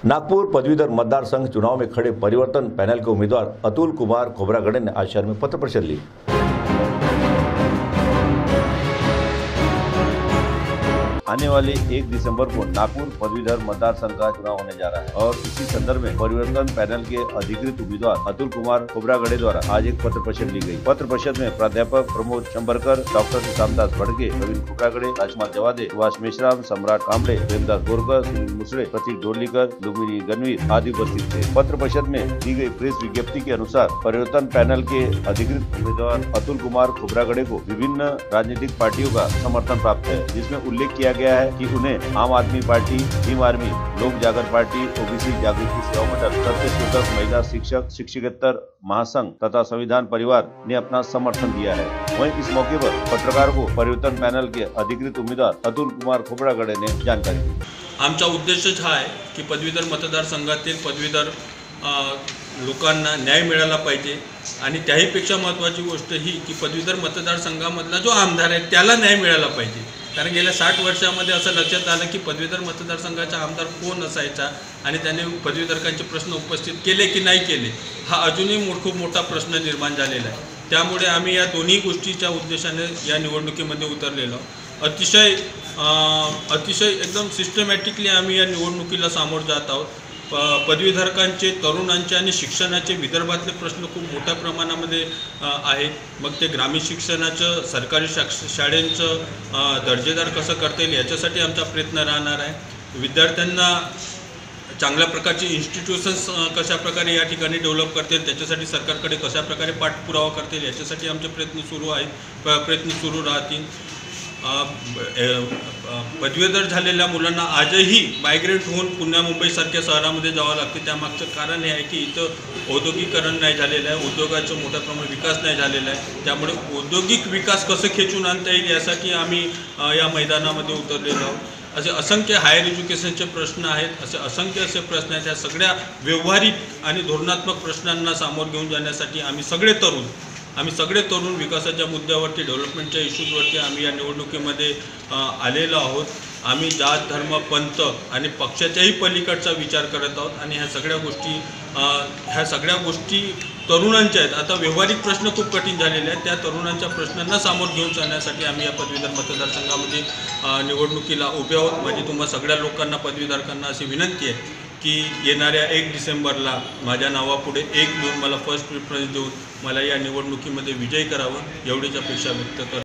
नागपुर पदवीधर मतदार संघ चुनाव में खड़े परिवर्तन पैनल के उम्मीदवार अतुल कुमार खोबरागड़े ने आज शहर में पत्र परिषद ली। आने वाले 1 दिसंबर को नागपुर पदवीधर मतदार संघ का चुनाव होने जा रहा है और इसी संदर्भ में परिवर्तन पैनल के अधिकृत उम्मीदवार अतुल कुमार खोबरागड़े द्वारा आज एक पत्र परिषद ली गई। पत्र परिषद में प्राध्यापक प्रमोद शंबरकर, डॉक्टर सुशांतदास भड़के, प्रवीण खोबरागड़े, राजकुमार जवादे, सुभाष मेश्राम, सम्राट कांबळे, प्रेमदास बोरकर, सुनील मुसळे, प्रतीक डोरलीकर, लुम्बिनी गणवीर आदि उपस्थित थे। पत्र परिषद में दी गई प्रेस विज्ञप्ति के अनुसार परिवर्तन पैनल के अधिकृत उम्मीदवार अतुल कुमार खोबरागड़े को विभिन्न राजनीतिक पार्टियों का समर्थन प्राप्त है, जिसमें उल्लेख किया गया है कि उन्हें आम आदमी पार्टी, भीम आर्मी, लोक जागर पार्टी, ओबीसी जागृति सेवा मंडल, सत्यशोधक महिला शिक्षक शिक्षकेतर महासंघ तथा संविधान परिवार ने अपना समर्थन दिया है। वहीं इस मौके पर पत्रकारों को परिवर्तन पैनल के अधिकृत उम्मीदवार अतुल कुमार खोबरागड़े ने जानकारी दी। आमचा उद्देश हा आहे की पदवीधर मतदारसंघातील पदवीधर लोकांना न्याय मिळाला पाहिजे आणि त्याहीपेक्षा महत्त्वाची गोष्ट ही की पदवीधर मतदारसंघामधला जो आमदार आहे त्याला न्याय मिळाला पाहिजे। कारण गेल्या 60 वर्षांमध्ये असं लक्षात आलं की पदवीधर मतदारसंघाचा आमदार कोण असायचा आणि त्याने पदवीधरकांचे प्रश्न उपस्थित केले की नाही केले हा अजूनही खूप मोठा प्रश्न निर्माण झालेला आहे। त्यामुळे आम्ही या दोन्ही गोष्टीच्या उद्देशाने या निवडणुकीमध्ये उतरलेलो अतिशय एकदम सिस्टमॅटिकली आम्ही या निवडणुकीला सामोरं जात आहोत। पदवीधरकांचे, तरुणांचे आणि शिक्षणाचे विदर्भातले प्रश्न खूप मोठ्या प्रमाणामध्ये आहेत। मग ते ग्रामीण शिक्षणाचं, सरकारी शाळेंचं दर्जेदार कसं करता येईल याच्यासाठी आमचा प्रयत्न राहणार आहे। विद्यार्थ्यांना चांगल्या प्रकारचे इन्स्टिट्यूशन्स कशा प्रकारे या ठिकाणी डेव्हलप करता येईल त्याच्यासाठी सरकारकडे कशा प्रकारे पाठपुरावा करता येईल याच्यासाठी आमचे प्रयत्न सुरू राहतील। पदवीधर झालेल्या मुलांना आजही मायग्रेट होऊन पुणे मुंबईसारख्या शहरामध्ये जावं लागते। त्यामागचं कारण हे आहे की इथं औद्योगिकरण नाही झालेलं आहे, उद्योगाचं मोठ्या प्रमाणात विकास नाही झालेला आहे। त्यामुळे औद्योगिक विकास कसं खेचून आणता येईल यासाठी आम्ही या मैदानामध्ये उतरलेलो आहोत। असे असंख्य हायर एज्युकेशनचे प्रश्न आहेत, असे प्रश्न आहेत। या सगळ्या व्यवहारिक आणि धोरणात्मक प्रश्नांना सामोरं घेऊन जाण्यासाठी आम्ही सगळे तरुण विकासाच्या मुद्द्यावरती, डेव्हलपमेंटच्या इश्यूजवरती आम्ही या निवडणुकीमध्ये आलेलो आहोत। आम्ही जात, धर्म, पंथ आणि पक्षाच्याही पलीकडचा विचार करत आहोत आणि ह्या सगळ्या गोष्टी तरुणांच्या आहेत। आता व्यवहारिक प्रश्न खूप कठीण झालेले आहेत, त्या तरुणांच्या प्रश्नांना सामोरं घेऊन जाण्यासाठी आम्ही या पदवीधर मतदारसंघामध्ये निवडणुकीला उभे आहोत। म्हणजे तुम्हा सगळ्या लोकांना, पदवीधारकांना अशी विनंती आहे की येणाऱ्या 1 डिसेंबरला माझ्या नावापुढे 1 लिहून मला फर्स्ट प्रिफरन्स देऊन मला या निवडणुकीमध्ये विजयी करावं एवढीच अपेक्षा व्यक्त करतो।